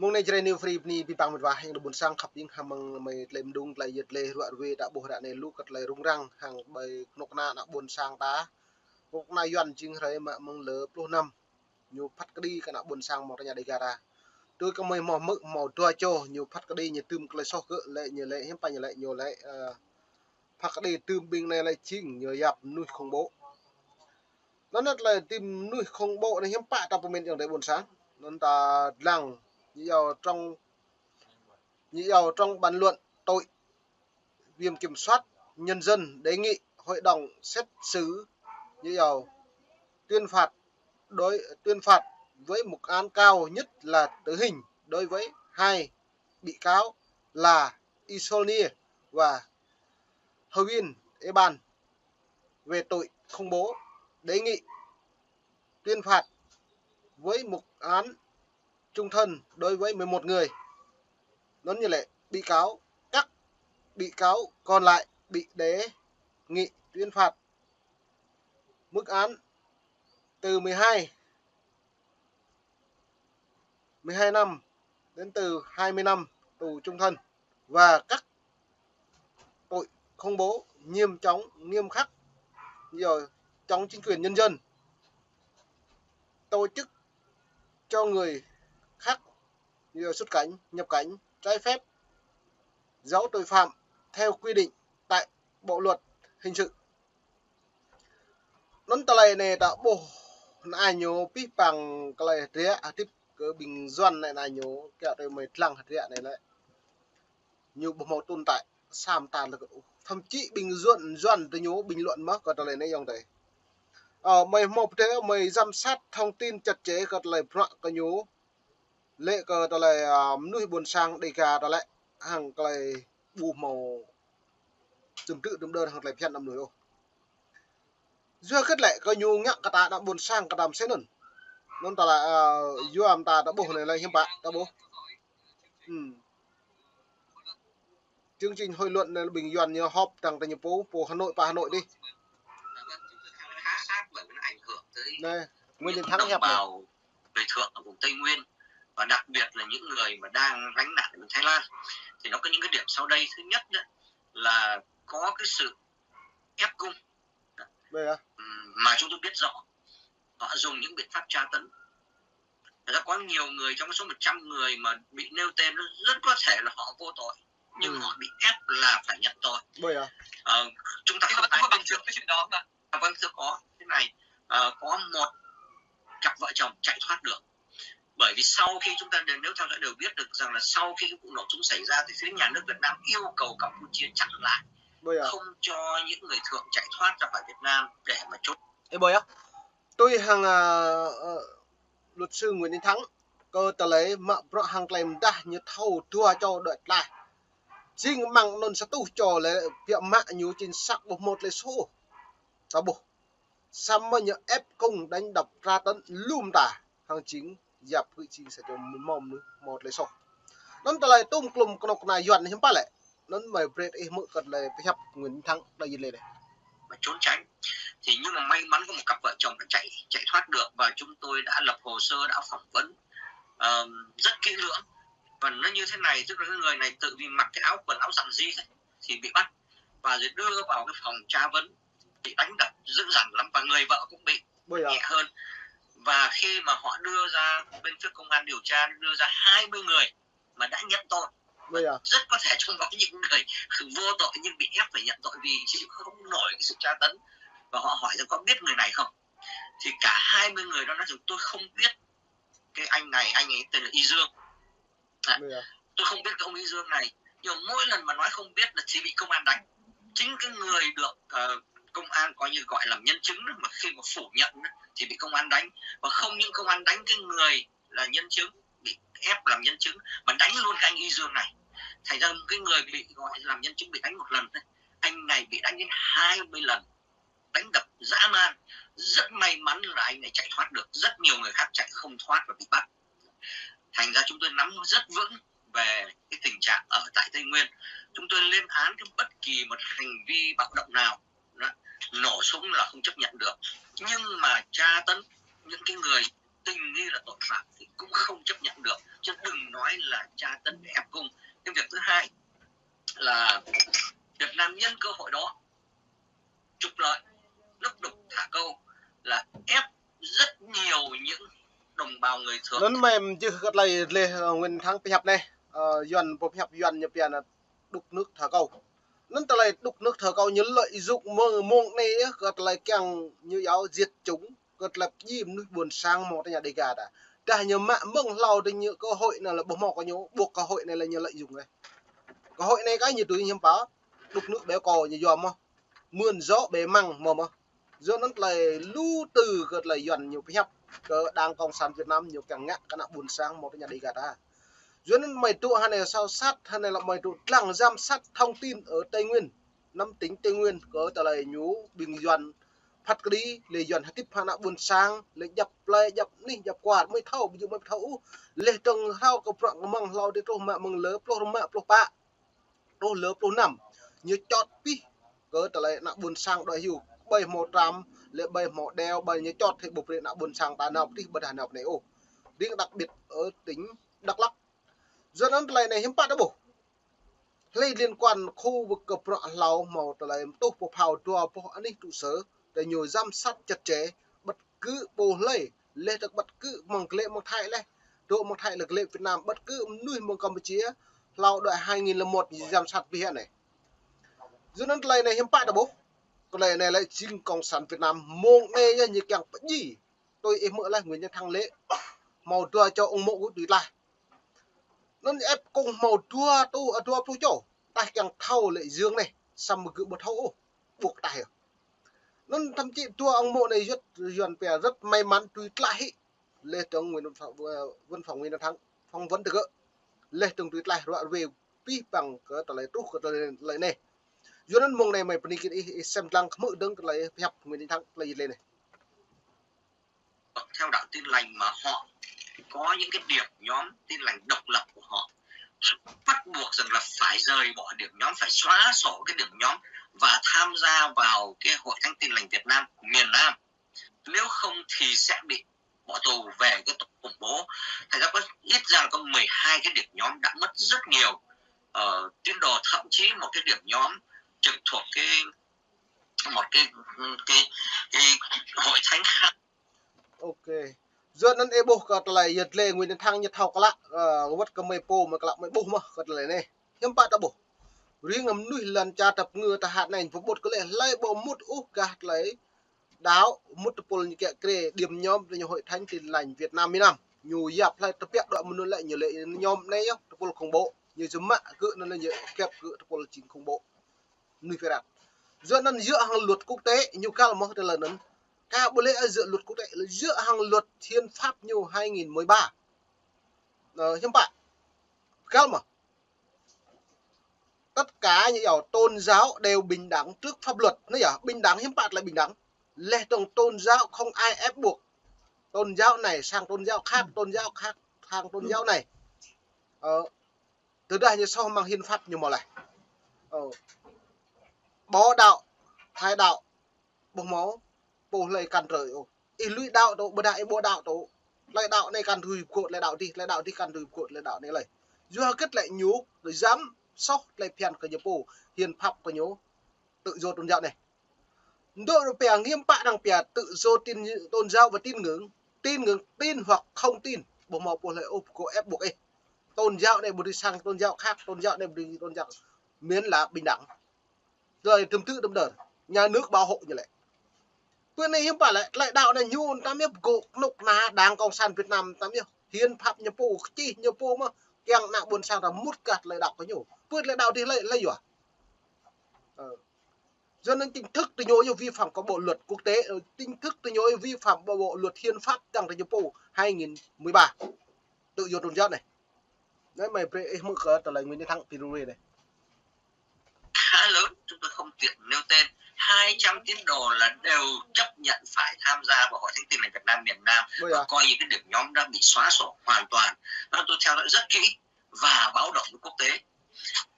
Mung này chơi new free ni pi pang một vài hàng buồn sang khắp những hàng mang mày lem dung lại giật lê ruột về đã bổ đã này lúc cất lại rung răng hàng bày nọc na đã buồn sang ta lúc này yuan chừng thấy mà mang lỡ plu năm nhiều phát cái đi cái nào buồn sang một nhà đầy gara tôi có mấy màu mực màu tua cho nhiều phát cái đi nhiều tươm cái so cỡ lại nhiều lại hết pa nhiều lại nhiều lại phát cái đi tươm bình này lại chỉnh nhiều dập nuôi không bố nó rất là tìm nuôi không bộ này hiếm bạ tập mình trong đấy buồn sáng nó ta lằng như giàu trong bàn luận tội Viện Kiểm soát Nhân dân đề nghị hội đồng xét xử như giàu tuyên phạt với mức án cao nhất là tử hình đối với hai bị cáo là Isonia và Hawin Eban về tội khủng bố, đề nghị tuyên phạt với mức án chung thân đối với 11 người. Nó như lệ các bị cáo còn lại bị đề nghị tuyên phạt mức án từ 12 năm đến từ 20 năm tù chung thân và các tội khủng bố nghiêm khắc rồi trong chính quyền nhân dân, tổ chức cho người khác rồi xuất cảnh, nhập cảnh trái phép, giấu tội phạm theo quy định tại Bộ luật hình sự. Nón tờ này đã bổ ai nhớ pi bằng cái rĩa tiếp cái bình doan này này nhớ kẹo đây mày lăng hạt rĩa này đấy nhiều bộ màu tồn tại sam tàn là thậm chí bình doan tôi nhớ bình luận mất cái tờ này dòng đấy mày một thế mày giám sát thông tin chặt chẽ cái này cái nhớ lệ cái tờ này nuôi buồn sang đầy gà tờ lại hàng cái này bù màu từng tự đâm đơn hàng lại phiền năm người ô dưa kết lại cái nhu nhắc cái ta đã buồn sang cái đàm xế nần nên ta là dưa am ta đã bổ này là hiếm bạn ta bố chương trình hội luận này bình luận như họp rằng tại nhập phố Hà Nội đi khá sát bởi vì nó ảnh hưởng tới đây nguyên nhân thắng hẹp vào về thượng ở vùng Tây Nguyên và đặc biệt là những người mà đang gánh nặng ở Thái Lan thì nó có những cái điểm sau đây. Thứ nhất đó, là có cái sự ép cung mà chúng tôi biết rõ họ dùng những biện pháp tra tấn. Đã có nhiều người trong số 100 người mà bị nêu tên rất có thể là họ vô tội nhưng họ bị ép là phải nhận tội. Chúng ta không ai bằng được cái chuyện đó mà. Vâng, thưa có thế này, có một cặp vợ chồng chạy thoát được bởi vì sau khi chúng ta nếu theo dõi đều biết được rằng là sau khi cái vụ nổ súng xảy ra thì phía nhà nước Việt Nam yêu cầu Campuchia chặn lại không cho những người thượng chạy thoát ra khỏi Việt Nam để mà trốn. Tôi hàng luật sư Nguyễn Đình Thắng cơ tờ lấy mà pro hàng claim đã như thâu thua cho đợi lại chính mang non satu cho lấy việc mạ nhiều trên sắc một lấy số ta bộ xăm mà nhớ ép công đánh đập ra tấn lùm tả hàng chính dập vị trí sẽ cho mồm nữa một lấy số nó lại tung clum con này dọn hiếm pa lại nó mày bread mỗi cật lại phải nhập Nguyễn Đình Thắng đây gì này mà trốn tránh thì nhưng mà may mắn có một cặp vợ chồng đã chạy thoát được và chúng tôi đã lập hồ sơ, đã phỏng vấn rất kỹ lưỡng và nó như thế này, tức là cái người này tự vì mặc cái quần áo giản dị thì bị bắt và rồi đưa vào cái phòng tra vấn, bị đánh đập dữ dằn lắm và người vợ cũng bị nhẹ hơn. Và khi mà họ đưa ra bên phía công an điều tra đưa ra 20 người mà đã nhận tội, rất có thể trong đó những người vô tội nhưng bị ép phải nhận tội vì chịu không nổi cái sự tra tấn. Và họ hỏi rằng có biết người này không, thì cả 20 người đó nói rằng tôi không biết cái anh ấy tên là Y Dương. Tôi không biết cái ông Y Dương này, nhưng mỗi lần mà nói không biết là thì bị công an đánh. Chính cái người được công an coi như gọi là nhân chứng mà khi mà phủ nhận thì bị công an đánh, và không những công an đánh cái người là nhân chứng bị ép làm nhân chứng mà đánh luôn cái anh Y Dương này. Thành ra cái người bị gọi làm nhân chứng bị đánh một lần, anh này bị đánh đến 20 lần, đánh đập dã man. Rất may mắn là anh này chạy thoát được, rất nhiều người khác chạy không thoát và bị bắt. Thành ra chúng tôi nắm rất vững về cái tình trạng ở tại Tây Nguyên. Chúng tôi lên án cái bất kỳ một hành vi bạo động nào, nổ súng là không chấp nhận được, nhưng mà tra tấn những cái người tình nghi là tội phạm thì cũng không chấp nhận được, chứ đừng nói là tra tấn để ép cung. Cái việc thứ hai là Việt Nam nhân cơ hội đó trục lợi, lấp đục thả câu, là ép rất nhiều những đồng bào người Thượng. Nên mềm chứ gật lại lê nguyên thắng bị hập này dần bộ hập dần nhập tiền là đục nước thả câu. Nên ta lại đục nước thả câu như lợi dụng mong này gật lại càng như giáo diệt chúng gật là gì nuôi buồn sang một nhà đi gà đã. Cả nhiều mạng mừng lâu thì như cơ hội nào là bộ mò có nhố buộc cơ hội này là như lợi dụng này. Cơ hội này cái như tụi nhầm báo đục nước béo cò như dòm mà mươn gió bể măng mà do nó lại lưu từ gật lại dần nhiều hấp cỡ đang cộng sản Việt Nam nhiều càng ngã cái nào buồn sang một cái nhà đi gà ta do nên mày tụ hay này sao sát hay này là mày tụ lặng giám sát thông tin ở Tây Nguyên năm tính Tây Nguyên cỡ tại lại nhú bình dần phát đi lấy dần tiếp hay nào buồn sang lấy dập lại dập ní dập quạt mới thâu bây giờ mới thâu lấy trồng thâu có trọng măng lo đi trâu mẹ măng lớn trâu mẹ trâu bạ trâu lớn trâu nằm như chót pi cỡ tại lại nặng buồn sang đòi hiểu 7-100 lệ 7-1 đeo bởi như chót thì bục điện nặng buồn sang ta nọc đi bật hà nọc này ô riêng đặc biệt ở tỉnh Đắk Lắk do đó lại này hiếm bắt đó bổ lấy liên quan khu vực cập rọ lào màu tại lại tốt bộ phào chùa bộ an ninh trụ sở để nhiều giám sát chặt chẽ bất cứ bồ lấy được bất cứ bằng lệ một thay này độ một thay lực lệ Việt Nam bất cứ nuôi một Campuchia lào đại 2001 giám sát vì hiện này do đó lại này hiếm bắt đó bố cái này này lại chính cộng sản Việt Nam mong nghe như càng gì tôi em mượn lại nguyên nhân thăng lễ màu chùa cho ông mộ của tùy lại nó ép cùng màu chùa tu chỗ tay càng thâu lại dương này xong một cự một thâu buộc tay nó thậm chí chùa ông mộ này rất dần bè rất may mắn tùy lại lê trong nguyên văn phòng nguyên thắng phong vấn được lê trong tùy lại rồi về pi bằng cái tờ lại tu cái lại này do nên mong này mày phân tích xem lăng mở đứng lại học nguyên thắng lại lên này theo đạo Tin Lành mà họ có những cái điểm nhóm Tin Lành độc lập của họ bắt buộc rằng là phải rời bỏ điểm nhóm, phải xóa sổ cái điểm nhóm và tham gia vào cái Hội Thánh Tin Lành Việt Nam miền Nam, nếu không thì sẽ bị bỏ tù về cái tội khủng bố. Thành ra có ít ra là có 12 cái điểm nhóm đã mất rất nhiều tín đồ, thậm chí một cái điểm nhóm trực thuộc một cái hội thánh khác. Ok do nên ebo cái lại giật lên nguyên thang nhật học lạ vật cái mày po mà cái mày bu mà cái lại này hiếm bắt đó bổ riêng ngầm nuôi lần cha tập ngừa ta hạt này phục bột cái lại bộ mút cả lấy đáo mút pol như cái điểm nhóm về hội thánh Tin Lành Việt Nam miền Nam nhiều dạp lại tập đoạn một lại nhiều lệ nhóm này nhá pol khủng bố như chúng mạ cự nó là nhiều kẹp cự pol chính khủng bố nuôi phải đặt do nên giữa hàng luật quốc tế nhiều cao là một cái lần cả bộ lễ dựa luật quốc tế là dựa hàng luật hiến pháp như 2013 hiếm bạn cao mà tất cả những tôn giáo đều bình đẳng trước pháp luật nó giờ bình đẳng hiếm bạn lại bình đẳng lệ trong tôn giáo không ai ép buộc tôn giáo này sang tôn giáo khác sang tôn giáo này từ đây như sau mang hiến pháp như mà này bó đạo hai đạo bông máu bố lại cần trời ý lũy đạo tổ bữa đại bộ đạo tổ lại đạo này cần thùi cột lại đạo đi cần thùi cột lại đạo này lại do kết lại nhú rồi dám sóc lại phiền cái nhập bổ hiền pháp cái nhú tự do tôn giáo này đội bè nghiêm bạ đằng bè tự do tôn giáo và tin hoặc không tin bộ màu bộ lại cô ép buộc ấy tôn giáo này một đi sang tôn giáo khác tôn giáo này một đi tôn giáo miễn là bình đẳng rồi tương tự đâm đờn nhà nước bảo hộ như vậy quyền này hiếm phải lại đạo này nhu ta biết cục nục là đảng cộng sản Việt Nam ta biết hiến pháp nhập bộ chi nhập bộ mà keng nặng buồn sang là mút cạt lại đạo có nhiều quyết lại đạo thì lại rồi do nên chính thức từ nhối vi phạm có bộ luật quốc tế chính thức từ nhối vi phạm bộ luật hiến pháp trong nhập bộ 2013 tự do tôn giáo này đấy mày mới có trở lại nguyên thắng Piruri này khá lớn, chúng tôi không tiện nêu tên. 200 tín đồ là đều chấp nhận phải tham gia vào Hội Thánh Tin Lành Việt Nam miền Nam và coi như cái điểm nhóm đã bị xóa sổ hoàn toàn. Đó, tôi theo dõi rất kỹ và báo động với quốc tế.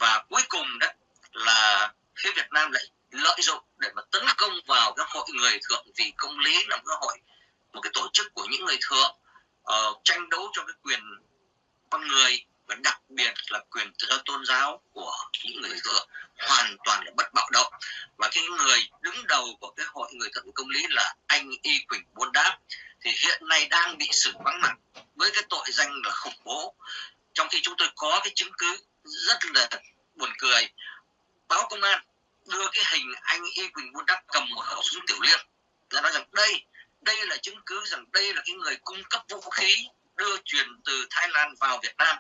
Và cuối cùng đó là phía Việt Nam lại lợi dụng để mà tấn công vào cái hội người thượng vì công lý, là một cái hội, một cái tổ chức của những người thượng tranh đấu cho cái quyền con người và đặc biệt là quyền tự do tôn giáo của những người thượng hoàn toàn là bất bạo động. Và cái người đứng đầu của cái hội người thượng công lý là anh Y Quỳnh Buôn Đáp thì hiện nay đang bị xử vắng mặt với cái tội danh là khủng bố, trong khi chúng tôi có cái chứng cứ rất là buồn cười. Báo Công an đưa cái hình anh Y Quỳnh Buôn Đáp cầm một khẩu súng tiểu liên, đã nói rằng đây là chứng cứ rằng đây là cái người cung cấp vũ khí đưa truyền từ Thái Lan vào Việt Nam.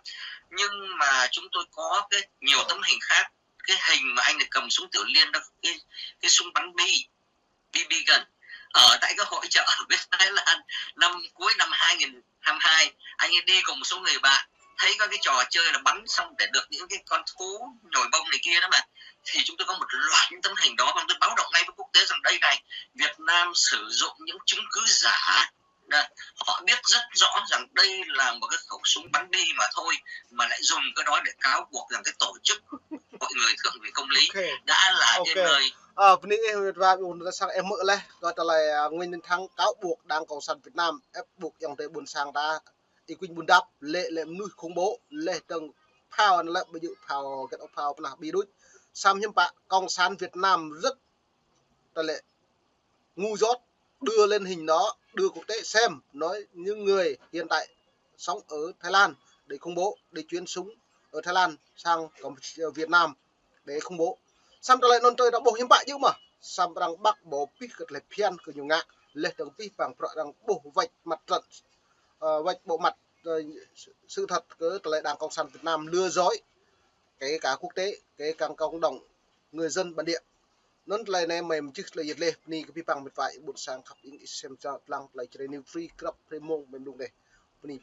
Nhưng mà chúng tôi có cái nhiều tấm hình khác, cái hình mà anh này cầm súng tiểu liên đó, cái súng bắn BB gun ở tại cái hội chợ ở bên Thái Lan cuối năm 2022, anh ấy đi cùng một số người bạn thấy có cái trò chơi là bắn xong để được những cái con thú nhồi bông này kia đó mà, thì chúng tôi có một loạt những tấm hình đó và tôi báo động ngay với quốc tế rằng đây này, Việt Nam sử dụng những chứng cứ giả. Họ biết rất rõ rằng đây là một cái khẩu súng bắn bi mà thôi, mà lại dùng cái đó để cáo buộc rằng cái tổ chức hội người thượng vì công lý đã là cái nơi Ini và sang em mượn lên gọi là nguyên thắng cáo buộc Đảng Cộng sản Việt Nam ép buộc dòng tây buôn sang đã Y Quỳnh Buôn Đáp lệ nuôi khủng bố lệ tầng phao lệ bây giờ phao cái phao là bị đuối sam hiếm bạ Cộng sản Việt Nam rất lệ ngu dốt đưa lên hình đó, đưa quốc tế xem, nói những người hiện tại sống ở Thái Lan để khủng bố, để chuyến súng ở Thái Lan sang Việt Nam để khủng bố. Sam lại non tôi đã bổ hiếm bại chứ mà. Sam đang bắc bổ pít cực lệ phiên của nhiều ngạ, lệ đồng pít bằng pro đang bổ vạch mặt trận, vạch bộ mặt sự thật cứ lại Đảng Cộng sản Việt Nam lừa dối kể cả quốc tế, kể cả cộng đồng người dân bản địa. Non lại này mềm chứ là nhiệt lệ ni cái bằng một vài buồn sang khắp những xem cho lăng lại chơi new free club free mong mềm luôn đây. Ni